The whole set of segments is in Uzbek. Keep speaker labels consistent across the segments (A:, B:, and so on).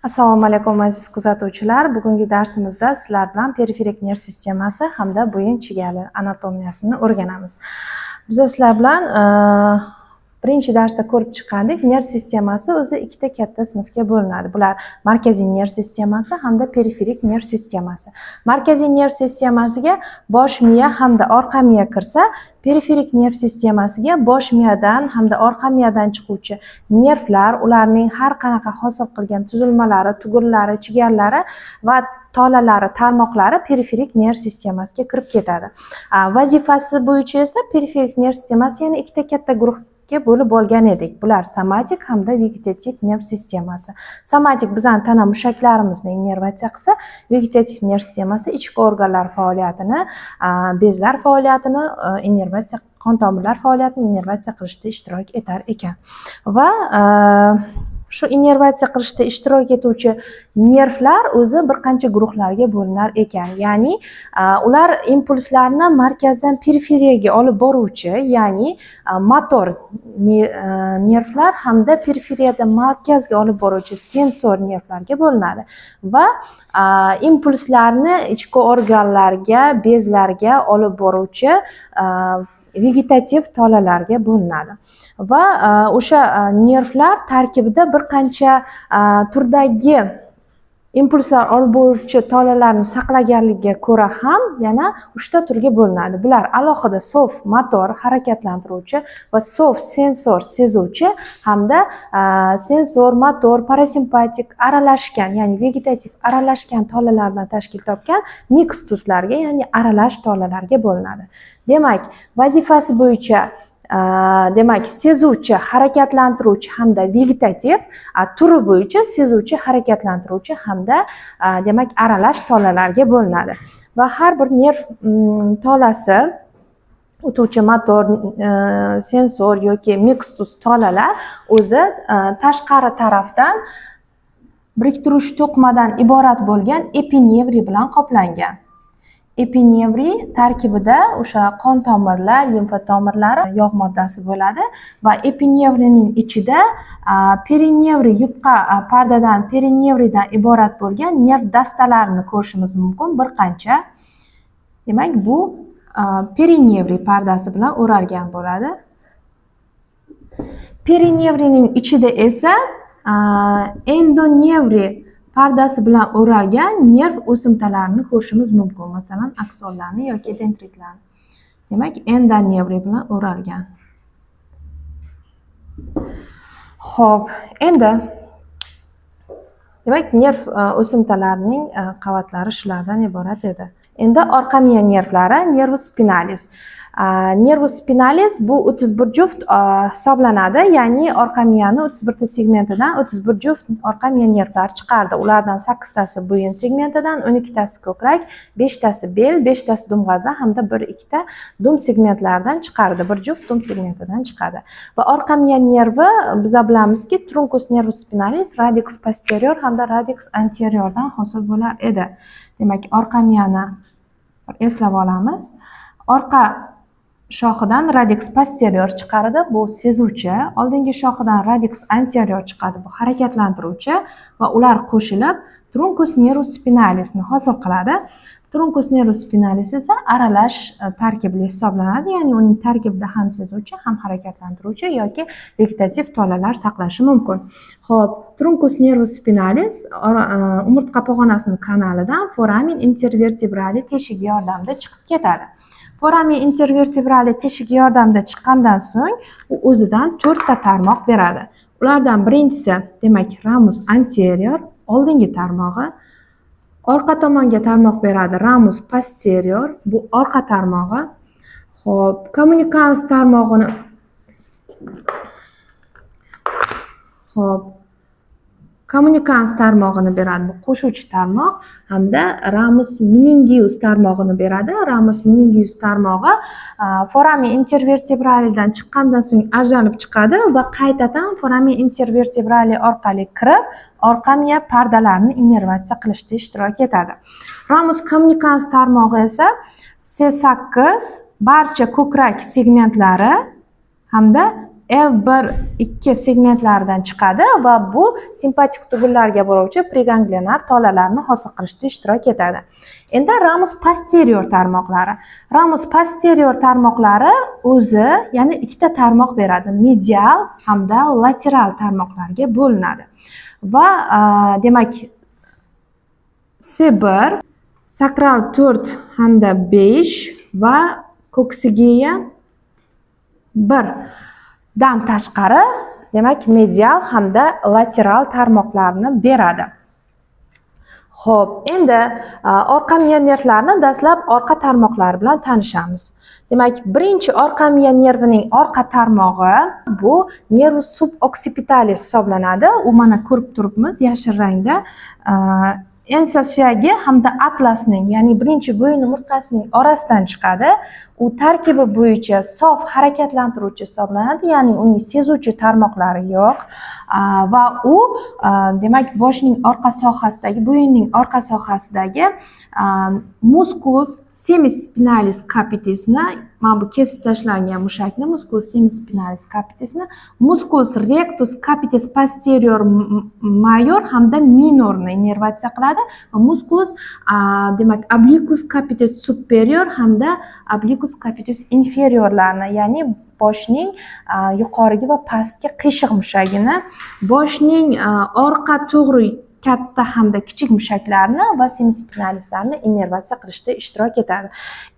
A: Assalomu alaykum aziz kuzatuvchilar. Bugungi darsimizda sizlar bilan periferik nerv sistemasi hamda bo'yin chigali anatomiyasini o'rganamiz. Biz sizlar bilan birinchi darsda ko'rib chiqqandik, nerv sistemasi o'zi ikkita katta sinfga bo'linadi. Bular markaziy nerv sistemasi hamda periferik nerv sistemasi. Markaziy nerv sistemasiga bosh miya hamda orqa miya kirsa, periferik nerv sistemasiga bosh miyadan hamda orqa miyadan chiquvchi nervlar, ularning har qanaqa hosil qilgan tuzilmalari, tugurlari, chigarlari va tolalari, tarmoqlari periferik nerv sistemasiga kirib ketadi. Vazifasi bo'yicha esa periferik nerv sistemasi yana ikkita katta guruhga bo'lib olgan edik. Bular somatik hamda vegetativ nerv sistemasi. Somatik bizning tana mushaklarimizni innervatsiya qilsa, vegetativ nerv sistemasi ichki organlar faoliyatini, bezlar faoliyatini, innervatsiya qon tomirlar faoliyatini innervatsiya qilishda ishtirok etar ekan. Va shu innervatsiya qilishda ishtirok etuvchi nervlar o'zi bir qancha guruhlarga bo'linar ekan. Ya'ni ular impulslarni markazdan periferiyaga olib boruvchi, ya'ni motor nervlar hamda periferiyadan markazga olib boruvchi sensor nervlarga bo'linadi va impulslarni ichki organlarga, bezlarga olib boruvchi vegetativ tolalarga bo'linadi. Va o'sha nervlar tarkibida bir qancha turdagi impulslar olib boruvchi tolalarni saqlaganligiga ko'ra ham yana 3 ta turga bo'linadi. Bular alohida sof motor harakatlantiruvchi va sof sensor sezuvchi hamda sensor, motor, parasimpatik aralashgan, ya'ni vegetativ aralashgan tolalardan tashkil topgan mixtuslarga, ya'ni aralash tolalarga bo'linadi. Demak, vazifasi bo'yicha sezuvchi, harakatlantiruvchi hamda vegetativ, turi bo'yicha sezuvchi, harakatlantiruvchi hamda aralash tolalarga bo'linadi. Va har bir nerv tolasi o'tuvchi motor, sensor yoki mixtus tolalar o'zi tashqari tarafdan biriktiruvchi to'qimadan iborat bo'lgan epinevriy bilan qoplangan. Epinevriy tarkibida o'sha qon tomirlar, limfa tomirlari, yog' moddasi bo'ladi va epinevriyning ichida perinevriy yupqa pardadan, perinevriydan iborat bo'lgan nerv dastalarini ko'rishimiz mumkin bir qancha. Demak, bu perinevriy pardasi bilan o'ralgan bo'ladi. Perinevriyning ichida esa endonevriy pardasi bilan o'ralgan nerv o'simtalarini ko'rishimiz mumkin. Masalan, aksonlarni yoki dendritlarni. Demak, endonevriy bilan o'ralgan. Xo'p, endi demak, nerv o'simtalarining qavatlari shulardan iborat edi. Endi orqa miya nervlari, nervus spinalis. Nervus spinalis bu 31 juft hisoblanadi, ya'ni orqa miyani 31 ta segmentidan 31 juft orqa miya nervlari chiqardi. Ulardan 8 tasi bo'yin segmentidan, 12 tasi ko'krak, 5 tasi bel, 5 tasi dum g'aza hamda 1-2 ta dum segmentlaridan chiqardi. Bir juft dum segmentidan chiqadi. Va orqa miya nervi biz bilamizki, truncus nervus spinalis, radix posterior hamda radix anteriordan hosil bo'lar edi. Demak, orqa miyani eslab olamiz. Orqa shoxidan radix posterior chiqaradi, bu sezuvchi. Oldingi shoxidan radix anterior chiqadi, bu harakatlantiruvchi va ular qo'shilib truncus nervus spinalisni hosil qiladi. Truncus nervus spinalis esa aralash tarkibli hisoblanadi, ya'ni uning tarkibida ham sezuvchi, ham harakatlantiruvchi yoki vegetativ tolalar saqlashi mumkin. Xo'p, truncus nervus spinalis umurtqa pog'onasining kanalidan foramen intervertebrali teshigi yordamida chiqib ketadi. Foramen intervertebrali teshigi yordamida chiqqandan so'ng u o'zidan 4 ta tarmoq beradi. Ulardan birinchisi, demak, ramus anterior, oldingi tarmog'i. Orqa tomonga tarmoq beradi ramus posterior, bu orqa tarmog'i. Xo'p, kommunikans tarmog'ini kommunikans tarmog'ini beradi, bu qo'shuvchi tarmoq hamda ramus meningius tarmog'ini beradi. Ramus meningius tarmog'i foramen intervertebralidan chiqqandan so'ng ajralib chiqadi va qaytadan foramen intervertebrali orqali kirib, orqa miya pardalarini innervatsiya qilishda ishtirok etadi. Ramus kommunikans tarmog'i esa C8 barcha ko'krak segmentlari hamda L1-2 segmentlaridan chiqadi va bu simpatik tubullarga boruvchi preganglionar tolalarni hosil qilishda ishtirok etadi. Endi ramus posterior tarmoqlari. Ramus posterior tarmoqlari o'zi, ya'ni ikkita tarmoq beradi. Medial hamda lateral tarmoqlarga bo'linadi. Va demak C1, sakral 4 hamda 5 va koksigeya 1 dan tashqari, demak medial hamda lateral tarmoqlarni beradi. Xo'p, endi orqa miya nervlarini dastlab orqa tarmoqlari bilan tanishamiz. Demak, birinchi orqa miya nervining orqa tarmog'i bu nervus suboccipitalis hisoblanadi. U mana ko'rib turibmiz yashil rangda. Ensa suyagi hamda atlasning, ya'ni birinchi bo'yin umurtqasining orasidan chiqadi. U tarkibi bo'yicha sof harakatlantiruvchi hisoblanadi, ya'ni uning sezuvchi tarmoqlari yo'q va u demak boshning orqa sohasidagi, bo'yinning orqa sohasidagi musculus semispinalis capitisni, mana bu kesib tashlangan mushakni, musculus semispinalis capitisni, musculus rectus capitis posterior major hamda minorni innervatsiya qiladi va musculus demak obliquus capitis superior hamda obliquus capitis inferiorlarni, ya'ni boshning yuqorigi va pastki qiyshiq mushagini, boshning orqa to'g'ri katta hamda kichik mushaklarni va semispinalislarni innervatsiya qilishda ishtirok etadi.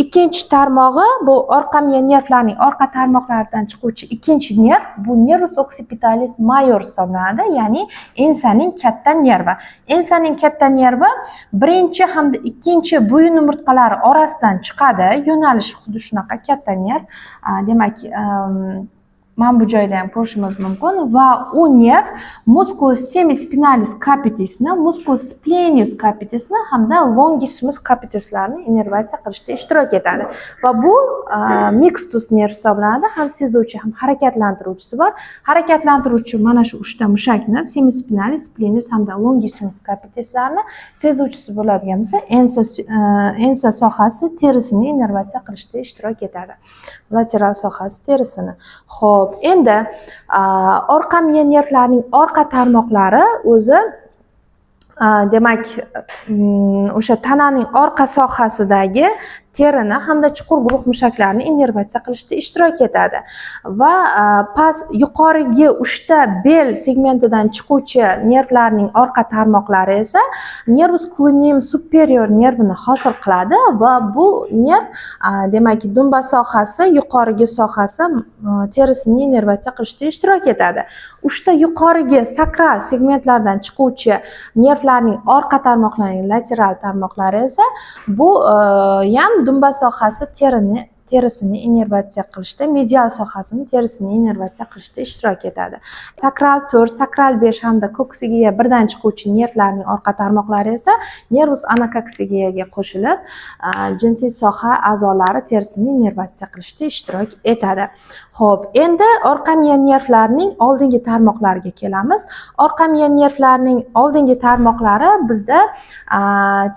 A: Ikkinchi tarmog'i bu orqa miya nervlarining orqa tarmoqlaridan chiquvchi ikkinchi nerv, bu nervus occipitalis major hisoblanadi, ya'ni ensaning katta nervi. Ensaning katta nervi birinchi hamda ikkinchi bo'yin umurtqalari orasidan chiqadi. Yo'nalishi xuddi shunaqa katta nerv. Demak, mana bu joyda ham ko'rishimiz mumkin va u nerv musculus semispinalis capitisni, musculus splenius capitisni hamda longissimus capitislarni innervatsiya qilishda ishtirok etadi. Va bu mixtus nerv hisoblanadi, ham sezuvchi, ham harakatlantiruvchisi bor. Harakatlantiruvchi mana shu 3 ta mushakni, semispinalis, splenius hamda longissimus capitislarni, sezuvchisi bo'ladigan bo'lsa, ensa sohasi terisini innervatsiya qilishda ishtirok etadi. Lateral sohasi terisini. Xo'p, endi orqa miya nervlarining orqa tarmoqlari o'zi demak o'sha tananing orqa sohasidagi terini hamda chuqur guruh mushaklarini innervatsiya qilishda ishtirok etadi va past yuqorigi 3 ta bel segmentidan chiquvchi nervlarning orqa tarmoqlari esa nervus cluneum superior nervini hosil qiladi va bu nerv demak dumba sohasi, yuqorigi sohasi terisini innervatsiya qilishda ishtirok etadi. 3 ta yuqorigi sakral segmentlardan chiquvchi nervlarning orqa tarmoqlarining lateral tarmoqlari esa bu ham dumba sohasi terisini innervatsiya qilishda, medial sohasini terisini innervatsiya qilishda ishtirok etadi. Sakral 4, sakral 5 hamda koksigeya 1 dan chiquvchi nervlarning orqa tarmoqlari esa nervus anakoksigeyaga qo'shilib, jinsiy soha a'zolari terisini innervatsiya qilishda ishtirok etadi. Xo'p, endi orqa miya nervlarining oldingi tarmoqlariga kelamiz. Orqa miya nervlarining oldingi tarmoqlari bizda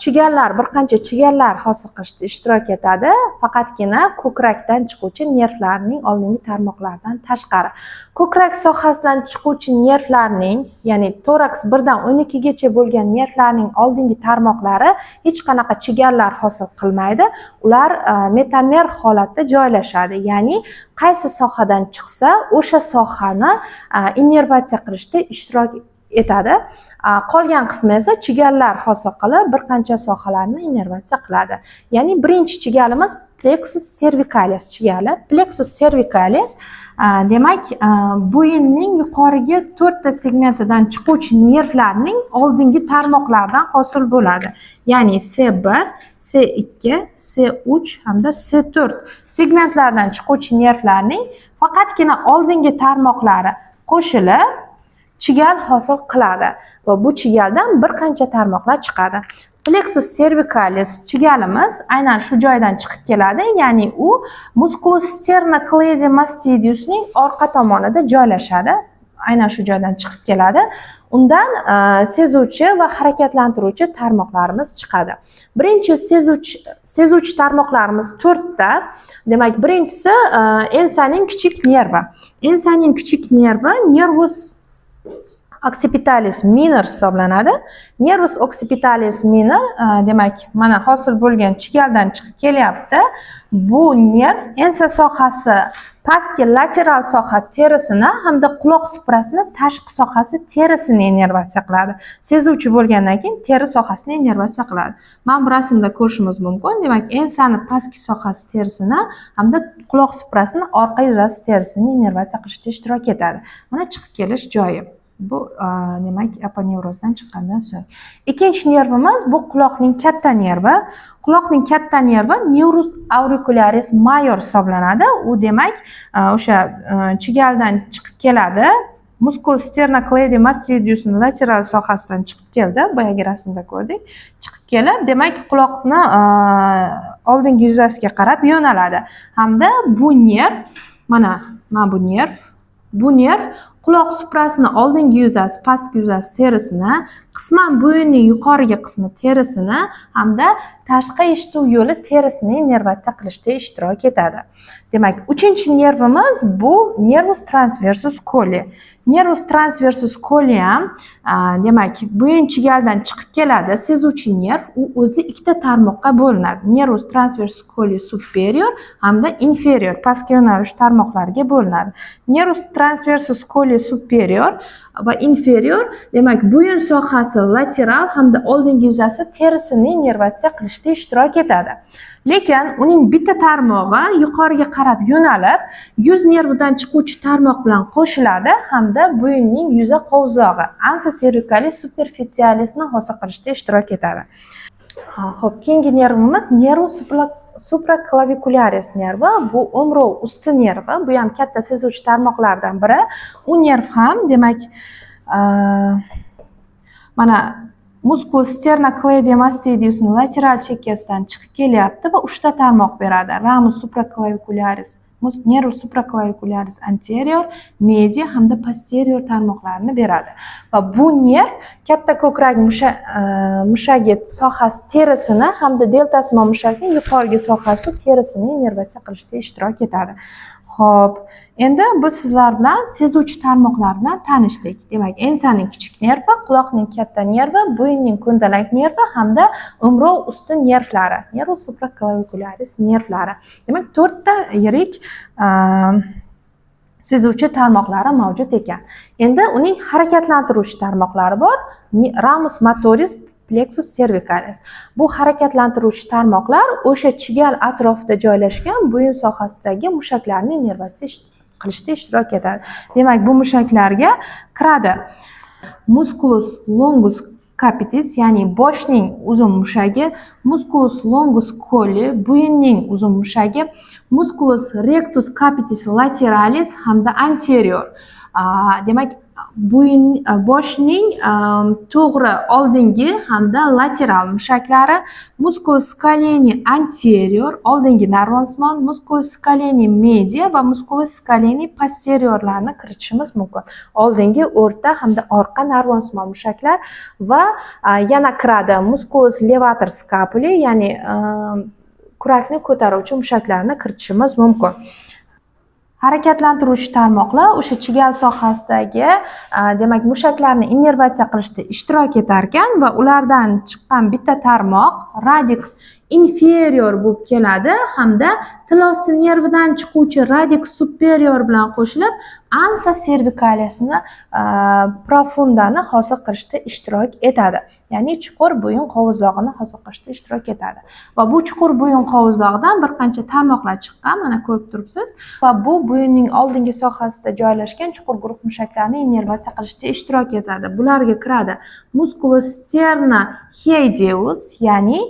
A: chigallar, bir qancha chigallar hosil qilishda ishtirok etadi, faqatgina ko'krakdan chiquvchi nervlarning oldingi tarmoqlaridan tashqari. Ko'krak sohasidan chiquvchi nervlarning, ya'ni toraks 1 dan 12 gacha bo'lgan nervlarning oldingi tarmoqlari hech qanaqa chigallar hosil qilmaydi. Ular metamer holatda joylashadi, ya'ni qaysi sohadan chiqsa o'sha sohani innervatsiya qilishda ishtirok etadi. Qolgan qismi esa chigallar hosil qilib bir qancha sohalarni innervatsiya qiladi. Ya'ni birinchi chigalimiz plexus cervicalis chigali. Plexus cervicalis demak bo'yinning yuqorigi 4 ta segmentidan chiquvchi nervlarning oldingi tarmoqlaridan hosil bo'ladi. Ya'ni C1, C2, C3 hamda C4 segmentlardan chiquvchi nervlarning faqatgina oldingi tarmoqlari qo'shilib chigal hosil qiladi va bu chigaldan bir qancha tarmoqlar chiqadi. Plexus cervicalis chigalimiz aynan shu joydan chiqib keladi, ya'ni u musculus sternocleidomastoideusning orqa tomonida joylashadi. aynan shu joydan chiqib keladi. Undan sezuvchi va harakatlantiruvchi tarmoqlarimiz chiqadi. Birinchi sezuvchi tarmoqlarimiz 4 ta. Demak, birinchisi ensaning kichik nervi. Ensaning kichik nervi nervus occipitalis minor hisoblanadi. Nervus occipitalis minor, demak, mana hosil bo'lgan chigaldan chiqib kelyapti. Bu nerv ensa sohasi pastki lateral soha terisini hamda quloq suprasini tashqi sohasi terisini innervatsiya qiladi. Sezuvchi bo'lgandan keyin teri sohasini innervatsiya qiladi. Mana bu rasmda ko'rishimiz mumkin. Demak, ensani pastki sohasi terisini hamda quloq suprasini orqa yuzasi terisini innervatsiya qilishda ishtirok etadi. Mana chiqib kelish joyi. Bu demak aponevrozdan chiqqandan so'ng. Ikkinchi nervimiz bu quloqning katta nervi. Quloqning katta nervi neurus auricularis major hisoblanadi. U demak o'sha chigaldan chiqib keladi. Muscul sternocleidomastoideusning lateral sohasidan chiqib keldi. Boyagi rasmda ko'rdik. Chiqib kelib, demak, quloqni oldingi yuzasiga qarab yo'naladi. Hamda bu nerv, mana bu nerv, quloq suprasini oldingi yuzasi, pastki yuzasi terisini, qisman bo'yinning yuqorgi qismi terisini hamda tashqi eshituv yo'li terisini innervatsiya qilishda ishtirok etadi. Demak, uchinchi nervimiz bu nervus transversus colli. Nervus transversus colli ham demak, bo'yin chigaldan chiqib keladi. Sezuvchi nerv, u o'zi ikkita tarmoqqa bo'linadi. Nervus transversus colli superior hamda inferior, pastki yo'nalish tarmoqlarga bo'linadi. Nervus transversus colli superior va inferior, demak, bo'yin sohasi lateral hamda oldingi yuzasi terisini innervatsiya qilishda ishtirok etadi. Lekin uning bitta tarmog'i yuqoriga qarab yo'nalib, yuz nervidan chiquvchi tarmoq bilan qo'shiladi hamda bo'yinning yuza qovuzlog'i ansa cervicalis superficialisni hosil qilishda ishtirok etadi. Xo'p, keyingi nervimiz nervus supraclavicularis nervi. Bu o'mrov usti nervi. Bu ham katta sezuvchi tarmoqlardan biri. U nerv ham demak mana muscul sternocleidomastoideusning lateral chekkasidan chiqib kelyapti va 3 ta tarmoq beradi. Ramus supraclavicularis, nervus supraclavicularis anterior, medial hamda posterior tarmoqlarini beradi. Va bu nerv katta ko'krak mushagi sohasi terisini hamda deltasmon mushakning yuqorgi sohasi terisini innervatsiya qilishda ishtirok etadi. Xo'p, endi biz sizlar bilan sezuvchi tarmoqlar bilan tanishdik. Demak, ensaning kichik nervi, quloqning katta nervi, bo'yinning ko'ndalak nervi hamda o'mrov usti nervlari, nervus supraclavicularis nervlari. Demak, 4 ta yirik sezuvchi tarmoqlari mavjud ekan. Endi uning harakatlantiruvchi tarmoqlari bor. Ramus motoris, plexus cervicalis. Bu harakatlantiruvchi tarmoqlar o'sha chigal atrofida joylashgan bo'yin sohasidagi mushaklarni innervatsiya qilishda ishtirok etadi. Demak, bu mushaklarga kiradi musculus longus capitis, ya'ni boshning uzun mushagi, musculus longus colli, bo'yinning uzun mushagi, musculus rectus capitis lateralis hamda anterior. Demak, boshning to'g'ri oldingi hamda lateral mushaklari, musculus scaleni anterior, oldingi narvonsmon, musculus scaleni media va musculus scaleni posteriorlarni kiritishimiz mumkin. Oldingi, o'rta hamda orqa narvonsmon mushaklar va yana kiradi musculus levator scapulae, ya'ni kurakni ko'taruvchi mushaklarni kiritishimiz mumkin. Harakatlantiruvchi tarmoqlar o'sha chigal sohasidagi demak mushaklarni innervatsiya qilishda ishtirok etar ekan va ulardan chiqqan bitta tarmoq radix inferior bo'lib keladi hamda tilosi nervidan chiquvchi radix superior bilan qo'shilib ansa cervicalisni profundani hosil qilishda ishtirok etadi. Ya'ni chuqur bo'yin qovuzlog'ini hosil qilishda ishtirok etadi. Va bu chuqur bo'yin qovuzlog'idan bir qancha tarmoqlar chiqqan, mana ko'rib turibsiz. Va bu bo'yinning oldingi sohasida joylashgan chuqur guruh mushaklarni innervatsiya qilishda ishtirok etadi. Bularga kiradi musculus sternohiaeus, ya'ni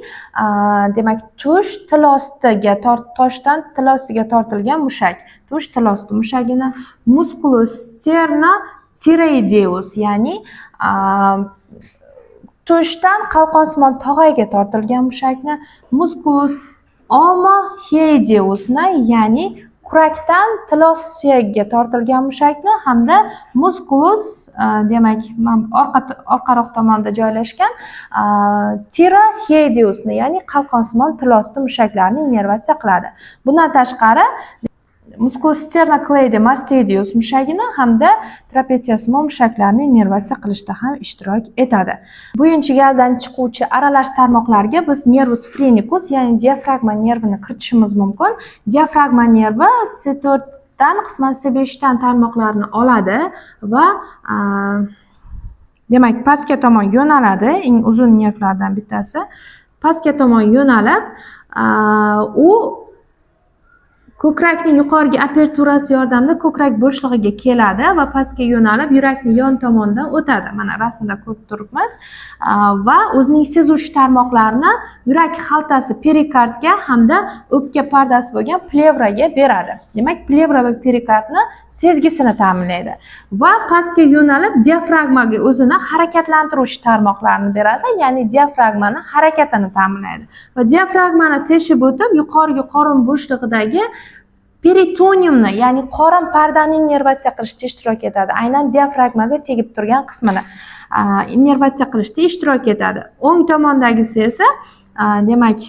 A: demak tush tilostiga toshdan tilosiga tortilgan mushak. Tush tilosti mushagini musculus sternothyroideus, ya'ni tushdan qalqonsimon tog'ayga tortilgan mushakni musculus omohiaeusni, ya'ni kurakdan tilos suyagiga tortilgan mushakni hamda musculus demak orqaroq tomonda joylashgan tiroideusni ya'ni qalqonsimon tilosli mushaklarni innervatsiya qiladi. Bundan tashqari musculus sternocleidomastoideus mastoideus mushagini hamda trapeziosmol mushaklarni innervatsiya qilishda ham ishtirok etadi. Bo'yin chigaldan chiquvchi aralash tarmoqlarga biz nervus phrenicus ya'ni diafragma nervini kiritishimiz mumkin. Diafragma nervi C4 dan qisman C5 dan tarmoqlarni oladi va demak pastga tomon yo'naladi. Eng uzun nervlardan bittasi pastga tomon yo'nalib, u ko'krakning yuqorgi aperturasi yordamida ko'krak bo'shlig'iga keladi va pastga yo'nalib, yurakning yon tomonidan o'tadi. Mana rasmda ko'rib turibmiz. Va o'zining sezuvchi tarmoqlarini yurak xaltasi perikardga hamda o'pka pardasi bo'lgan plevraga beradi. Demak, plevra va perikardni sezgisini ta'minlaydi va pastga yo'nalib diafragmaga o'zini harakatlantiruvchi tarmoqlarni beradi, ya'ni diafragmani harakatini ta'minlaydi. Va diafragmani teshib o'tib, yuqorgi qorin bo'shlig'idagi peritoniumni, ya'ni qorin pardani innervatsiya qilishda ishtirok etadi. Aynan diafragmaga tegib turgan qismini innervatsiya qilishda ishtirok etadi. O'ng tomondagisi esa demak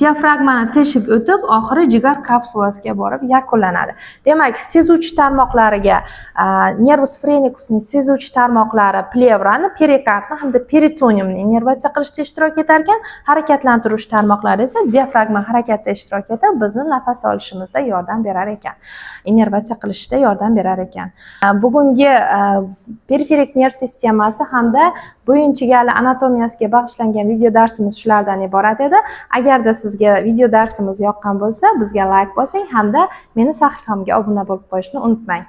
A: diafragmani teshib o'tib, oxiri jigar kapsulasiga borib yakunlanadi. Demak, sezuvchi tarmoqlariga nervus phrenicusning sezuvchi tarmoqlari plevrani, perikardni hamda peritoniumni innervatsiya qilishda ishtirok etar ekan, harakatlantiruvchi tarmoqlari esa diafragma harakatida ishtirok etib, bizni nafas olishimizda yordam berar ekan, innervatsiya qilishda yordam berar ekan. Bugungi periferik nerv sistemasi hamda bo'yin chigali anatomiyasiga bag'ishlangan video darsimiz shulardan iborat edi. Agarda sizga video darsimiz yoqqan bo'lsa, bizga like bosing hamda meni sahifamga obuna bo'lib qo'yishni unutmang.